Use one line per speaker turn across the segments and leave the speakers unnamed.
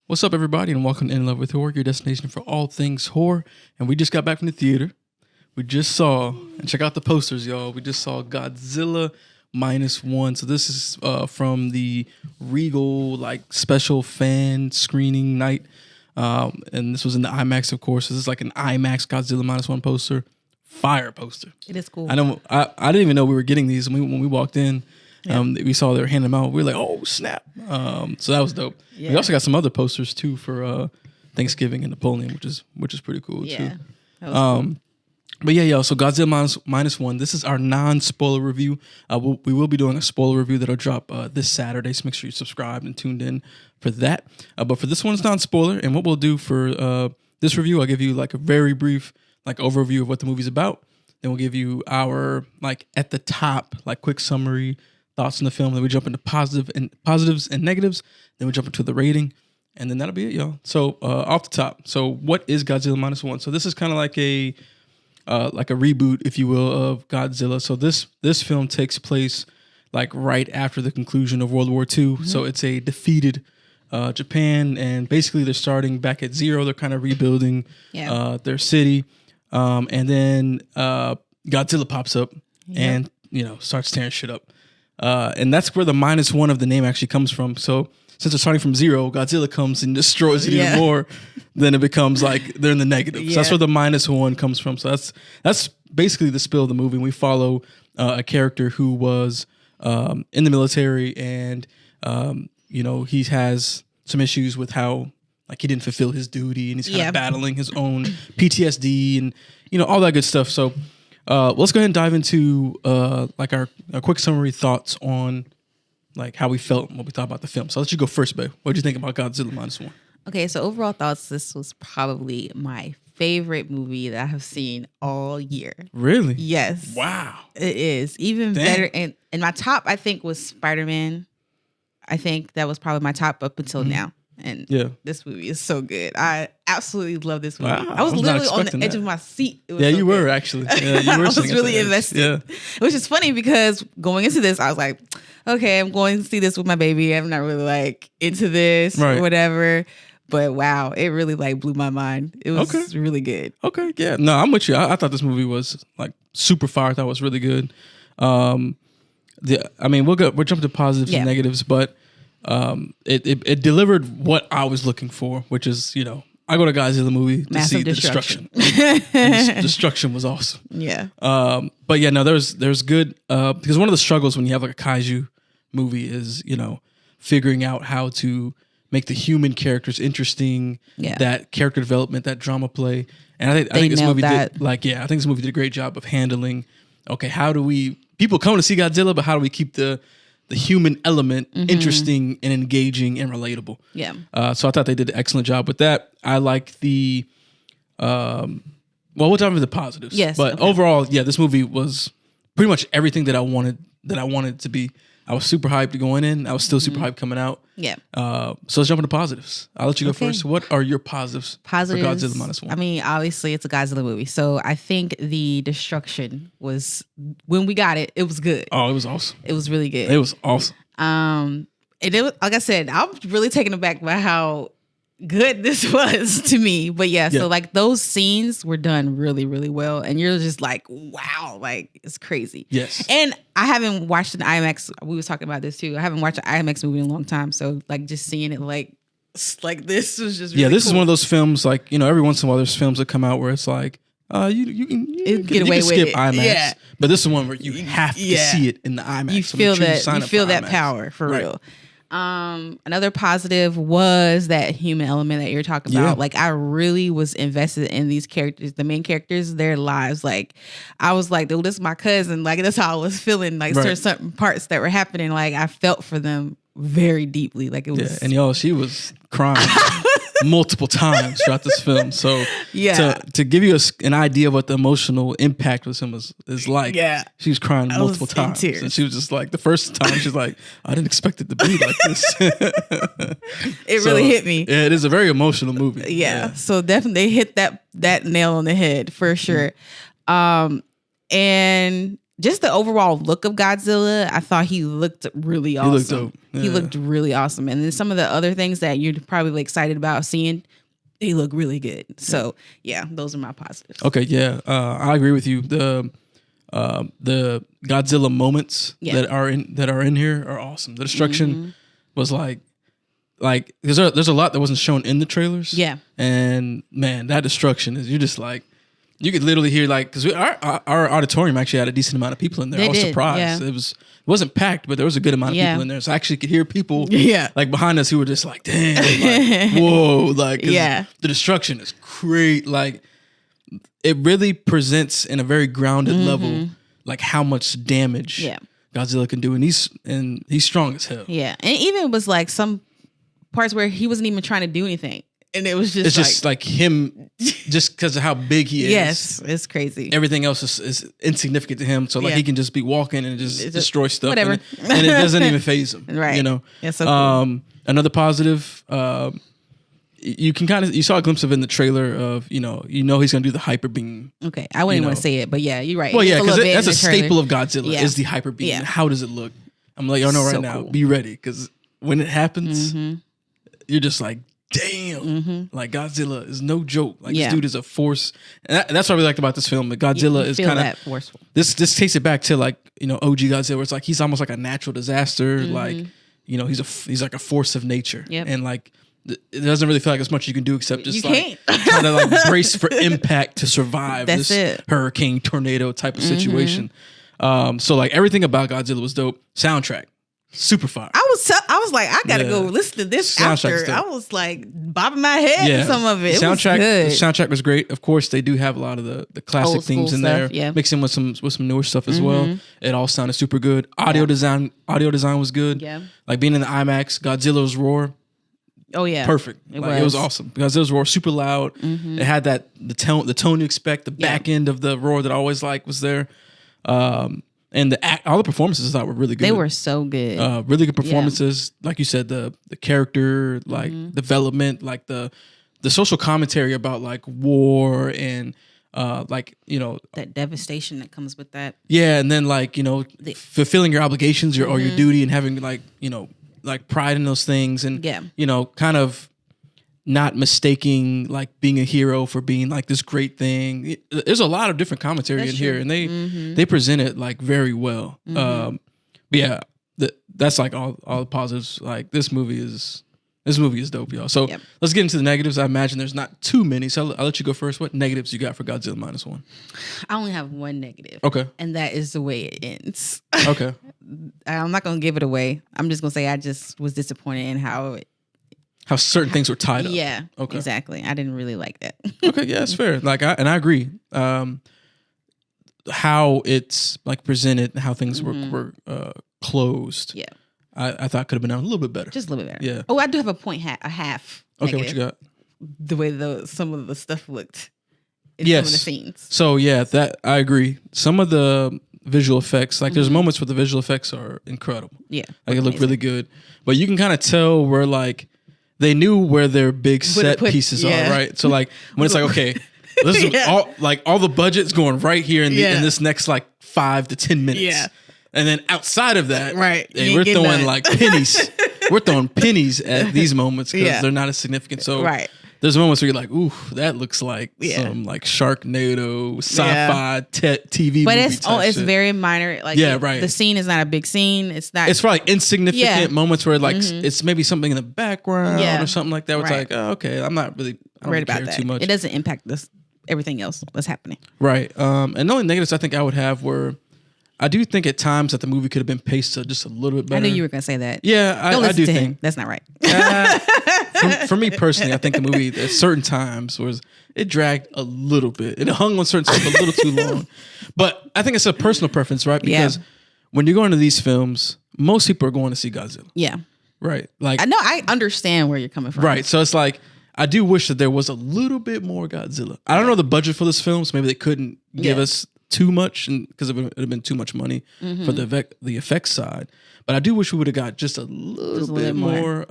What's up, everybody, and welcome to In Love with Horror, your destination for all things horror. And we just got back from the theater. We just saw, and check out the posters, y'all. We just saw Godzilla Minus One. So this is from the Regal special fan screening night, and this was in the IMAX, of course. This is like an IMAX Godzilla Minus One poster, fire poster.
It is cool.
I didn't even know we were getting these when we walked in. Yeah. We saw they were handing them out. We were like, oh, snap. So that was dope. Yeah. We also got some other posters, too, for Thanksgiving and Napoleon, which is pretty cool, too.
That was cool.
But yeah, yo, so Godzilla Minus One, this is our non-spoiler review. We will be doing a spoiler review that'll drop this Saturday, so make sure you subscribed and tuned in for that. But for this one, it's non-spoiler, and what we'll do for this review, I'll give you like a very brief overview of what the movie's about. Then we'll give you our at the top quick summary thoughts on the film. Then we jump into positives and negatives. Then we jump into the rating, and then that'll be it, y'all. So off the top, so what is Godzilla Minus One? So this is kind of like a reboot, if you will, of Godzilla. So this film takes place right after the conclusion of World War II. Mm-hmm. So it's a defeated Japan, and basically they're starting back at zero. They're kind of rebuilding their city, and then Godzilla pops up and starts tearing shit up. And that's where the minus one of the name actually comes from. So since they're starting from zero, Godzilla comes and destroys it even more. Then it becomes they're in the negative. So that's where the minus one comes from. So that's basically the spill of the movie. We follow a character who was in the military, and he has some issues with how he didn't fulfill his duty, and he's kind of battling his own PTSD and all that good stuff. So let's go ahead and dive into our quick summary thoughts on how we felt and what we thought about the film. So I'll let you go first, babe. What did you think about Godzilla Minus One?
Okay, so overall thoughts, this was probably my favorite movie that I have seen all year.
Really?
Yes.
Wow.
It is. Even better. And my top, I think, was Spider-Man. I think that was probably my top up until now. And this movie is so good. I absolutely love this movie. Wow, I was literally on the edge of my seat. It was
you were actually. Yeah, you were.
I was really invested. Yeah. Which is funny because going into this, I was like, okay, I'm going to see this with my baby. I'm not really into this or whatever. But wow, it really blew my mind. It was really good.
Okay, yeah. No, I'm with you. I thought this movie was super fire. I thought it was really good. We'll jump to positives and negatives, but it delivered what I was looking for, which is, I go to Godzilla movie to see the destruction. Destruction was awesome.
Yeah.
But yeah, no, there's good, because one of the struggles when you have a kaiju movie is, figuring out how to make the human characters interesting, that character development, that drama play. And I think this movie did I think this movie did a great job of handling, how do people come to see Godzilla, but how do we keep the human element interesting and engaging and relatable?
Yeah.
So I thought they did an excellent job with that. I like the, we'll dive into the positives.
Yes.
But overall, this movie was pretty much everything that I wanted it to be. I was super hyped going in. I was still super hyped coming out.
Yeah.
So let's jump into positives. I'll let you go first. What are your positives for Godzilla Minus One?
I mean, obviously it's a Godzilla movie. So I think the destruction was, when we got it, it was good.
Oh, it was awesome.
It was really good.
It was awesome.
And it was, like I said, I'm really taken aback by how good this was to me. But so those scenes were done really, really well. And you're just wow, it's crazy.
Yes.
And I haven't watched an IMAX. We was talking about this too. I haven't watched an IMAX movie in a long time. So just seeing it this was just really
this
cool.
is one of those films every once in a while there's films that come out where it's you can
get away with
skip
it.
IMAX.
Yeah.
But this is one where you have to see it in the IMAX.
You feel that power for real. Another positive was that human element that you're talking about. I really was invested in these characters, the main characters, their lives. I was this is my cousin. That's how I was feeling. Certain parts that were happening. I felt for them very deeply. It was.
Yeah, and she was crying multiple times throughout this film. So to give you an idea of what the emotional impact with him is like. Yeah, she was crying multiple times, and she was just the first time she's I didn't expect it to be like this.
It really hit me.
Yeah, it is a very emotional movie.
Yeah. So definitely hit that nail on the head for sure. And just the overall look of Godzilla, I thought he looked really awesome.
He looked dope. Yeah.
He looked really awesome. And then some of the other things that you're probably excited about seeing, they look really good. So yeah, those are my positives.
Okay, yeah, I agree with you. The Godzilla moments that are in here are awesome. The destruction was like there's a lot that wasn't shown in the trailers.
Yeah,
and man, that destruction is, you're just like, you could literally hear, like, because our auditorium actually had a decent amount of people in there. I was surprised. It wasn't packed, but there was a good amount of people in there. So I actually could hear people like behind us who were just like, damn, like, whoa, like, the destruction is great. Like, it really presents in a very grounded level, like how much damage Godzilla can do, and he's strong as hell.
Yeah, and even it was like some parts where he wasn't even trying to do anything. And it was just
like him, just because of how big he is.
Yes, it's crazy.
Everything else is insignificant to him. So like he can just be walking and just destroy stuff.
Whatever.
And it doesn't even faze him.
Right.
You know?
Yeah, so cool.
Another positive, you saw a glimpse of it in the trailer of, you know he's going to do the hyper beam.
Okay. I wouldn't want to say it, but yeah, you're right.
Well, yeah, because that's a staple of Godzilla is the hyper beam.
Yeah.
How does it look? I'm like, I know right now, be ready. Because when it happens, you're just like, damn, like Godzilla is no joke. Like this dude is a force, and that's what I really liked about this film. But Godzilla is kind of
forceful.
This takes it back to like OG Godzilla, where it's like he's almost like a natural disaster. Like he's like a force of nature, and like it doesn't really feel like as much you can do except just trying to like brace for impact to survive this hurricane, tornado type of situation. So like everything about Godzilla was dope. Soundtrack. Super fire.
I was like, I gotta go listen to this after. I was like bobbing my head to some of it. It was good.
The soundtrack was great. Of course, they do have a lot of the classic themes in there, mixed in with some newer stuff as well. It all sounded super good. Audio design was good. Yeah, like being in the IMAX, Godzilla's roar.
Oh yeah,
perfect. It was awesome. Godzilla's roar, super loud. It had the tone you expect. The back end of the roar that I always like was there. And all the performances I thought were really good.
They were so good.
Really good performances. Like you said, the character, like development, like the social commentary about like war and like,
that devastation that comes with that.
Yeah. And then like, fulfilling your obligations or your duty and having like, like pride in those things and, kind of not mistaking like being a hero for being like this great thing. There's a lot of different commentary in here, and they present it like very well. But yeah, that's like all the positives. Like this movie is dope, y'all. So let's get into the negatives. I imagine there's not too many, so I'll let you go first. What negatives you got for Godzilla Minus One?
I only have one negative.
Okay,
and that is the way it ends.
Okay,
I'm not gonna give it away. I'm just gonna say I just was disappointed in how
certain things were tied up.
Yeah. Okay. Exactly. I didn't really like that.
Okay. Yeah, it's fair. Like, I agree. How it's like presented, how things were closed. Yeah. I thought could have been done a little bit better.
Just a little bit better.
Yeah.
Oh, I do have a point. A half.
Okay. What you got?
The way some of the stuff looked. In some of the scenes.
So yeah, that I agree. Some of the visual effects, like there's moments where the visual effects are incredible. Yeah. Like it looked really good, but you can kind of tell where like. They knew where their big set pieces are, right? So like when it's like, okay, this is all the budget's going right here in this next like 5 to 10 minutes. Yeah. And then outside of that, we're throwing like pennies. We're throwing pennies at these moments because they're not as significant. So there's moments where you're like, ooh, that looks like some like Sharknado sci-fi TV
but
movie. But
it's very minor. Like the scene is not a big scene. It's not.
It's probably insignificant moments where like it's maybe something in the background or something like that. Where it's like, oh, okay, I'm not really worried about that too much.
It doesn't impact everything else that's happening.
Right. And the only negatives I think I would have were. I do think at times that the movie could have been paced just a little bit better.
I knew you were going to say that.
Yeah, I do think.
That's not right.
For me personally, I think the movie at certain times it dragged a little bit. It hung on certain stuff a little too long. But I think it's a personal preference, right? Because when you're going to these films, most people are going to see Godzilla. Yeah. Right. Like
I understand where you're coming from.
Right. So it's like, I do wish that there was a little bit more Godzilla. I don't know the budget for this film, so maybe they couldn't give us too much, and because it would have been too much money for the effects side. But I do wish we would have got just a little bit more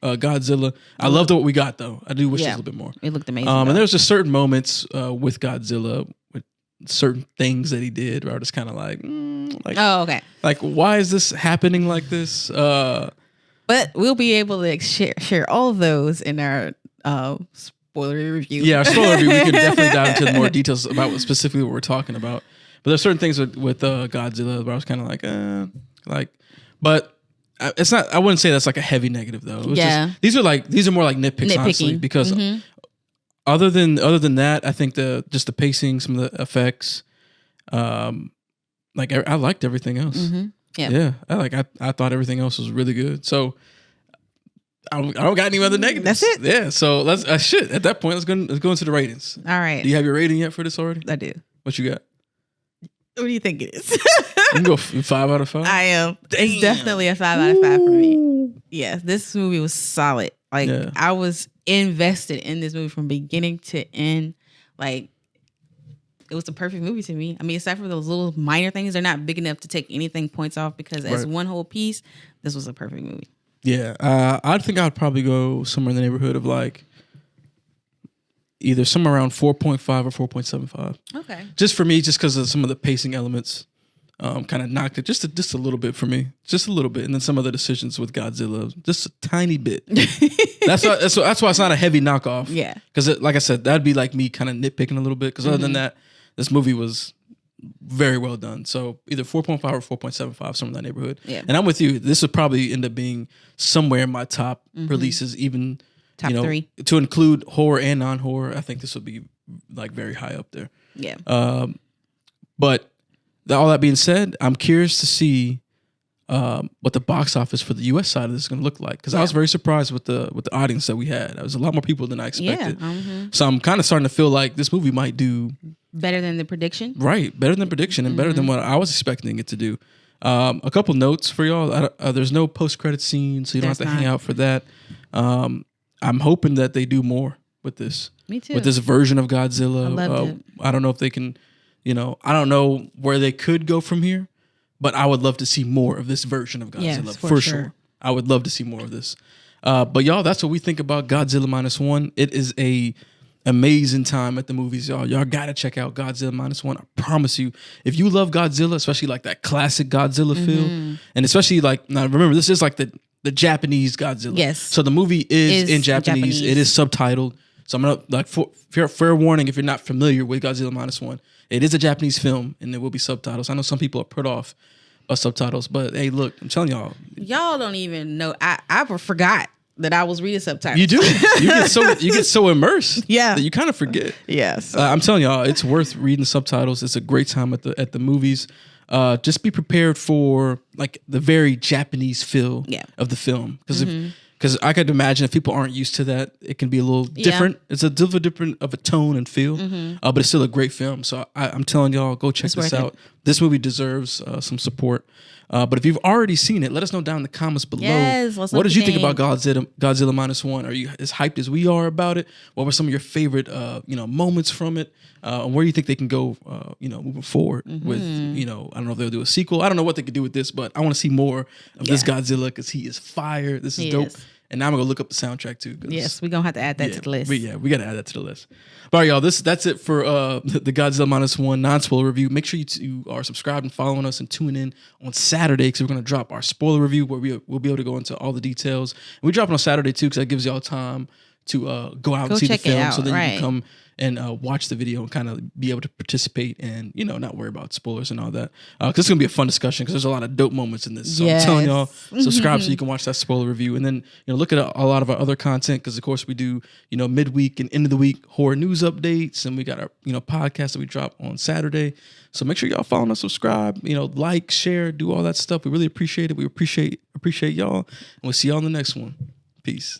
Godzilla. I loved what we got though. I do wish there was a little bit more.
It looked amazing.
And there's just certain moments with Godzilla, certain things that he did where I was kind of like,
oh, okay.
Like, why is this happening like this?
But we'll be able to share all of those in our spoiler review.
Yeah, our spoiler review, we can definitely dive into more details about specifically what we're talking about. But there's certain things with Godzilla where I was kind of like, but it's not. I wouldn't say that's like a heavy negative though. It was just, these are more like nitpicks, honestly, because other than that, I think just the pacing, some of the effects, like I liked everything else. Yeah, I thought everything else was really good. So I don't got any other negatives.
That's it.
Yeah. So let's at that point, let's go into the ratings.
All right.
Do you have your rating yet for this already?
I do.
What you got?
What do you think it is?
You can go 5 out of 5.
I am. Damn. It's definitely a 5 out of 5 for me. Yeah, this movie was solid. Like I was invested in this movie from beginning to end. Like it was the perfect movie to me. I mean, aside from those little minor things, they're not big enough to take anything points off because as one whole piece, this was a perfect movie.
Yeah, I think I'd probably go somewhere in the neighborhood of like either somewhere around 4.5 or 4.75.
Okay.
Just for me, just because of some of the pacing elements, kind of knocked it just a little bit for me, just a little bit, and then some other decisions with Godzilla, just a tiny bit. That's why it's not a heavy knockoff.
Yeah.
Because like I said, that'd be like me kind of nitpicking a little bit. Because other than that, this movie was very well done. So either 4.5 or 4.75, somewhere in that neighborhood. Yeah. And I'm with you. This would probably end up being somewhere in my top releases, even
top 3
to include horror and non-horror. I think this would be like very high up there.
Yeah.
But all that being said, I'm curious to see what the box office for the U.S. side of this is going to look like, because I was very surprised with the audience that we had. There was a lot more people than I expected. Yeah. So I'm kind of starting to feel like this movie might do
better than the prediction.
Right, better than prediction and better than what I was expecting it to do. A couple notes for y'all. There's no post-credit scene, so you don't have to hang out for that. I'm hoping that they do more with this.
Me too.
With this version of Godzilla.
I loved it.
I don't know if they can, I don't know where they could go from here, but I would love to see more of this version of Godzilla. Yes, for sure. I would love to see more of this. But y'all, that's what we think about Godzilla Minus One. It is a amazing time at the movies, y'all. Y'all gotta check out Godzilla Minus One. I promise you, if you love Godzilla, especially like that classic Godzilla feel, and especially like, now remember, this is like the Japanese Godzilla.
Yes.
So the movie is in Japanese. It is subtitled. So I'm gonna like fair warning if you're not familiar with Godzilla Minus One. It is a Japanese film, and there will be subtitles. I know some people are put off by subtitles, but hey, look, I'm telling y'all.
Y'all don't even know. I forgot that I was reading subtitles.
You do. You get so immersed. That you kind of forget.
Yes.
I'm telling y'all, it's worth reading subtitles. It's a great time at the movies. Just be prepared for like the very Japanese feel of the film, because I could imagine if people aren't used to that, it can be a little different. It's a little different of a tone and feel, but it's still a great film. So I'm telling y'all, go check this out. This movie deserves some support. But if you've already seen it, let us know down in the comments below.
Yes,
what did you think about Godzilla Minus One? Are you as hyped as we are about it? What were some of your favorite moments from it? And where do you think they can go moving forward with, I don't know if they'll do a sequel. I don't know what they could do with this, but I want to see more of this Godzilla, because he is fire. This is dope. And now I'm going to look up the soundtrack too.
Yes, we're going to have to add that to the list.
We got to add that to the list. But all right, y'all, that's it for the Godzilla Minus One non-spoiler review. Make sure you are subscribed and following us and tuning in on Saturday, because we're going to drop our spoiler review where we'll be able to go into all the details. And we drop it on Saturday too, because that gives y'all time to go out and see the film. So then you can come and watch the video and kind of be able to participate and, not worry about spoilers and all that. Because it's going to be a fun discussion, because there's a lot of dope moments in this. So I'm telling y'all, subscribe so you can watch that spoiler review. And then, look at a lot of our other content, because of course we do, midweek and end of the week horror news updates. And we got our, podcast that we drop on Saturday. So make sure y'all follow us, subscribe, like, share, do all that stuff. We really appreciate it. We appreciate y'all. And we'll see y'all in the next one. Peace.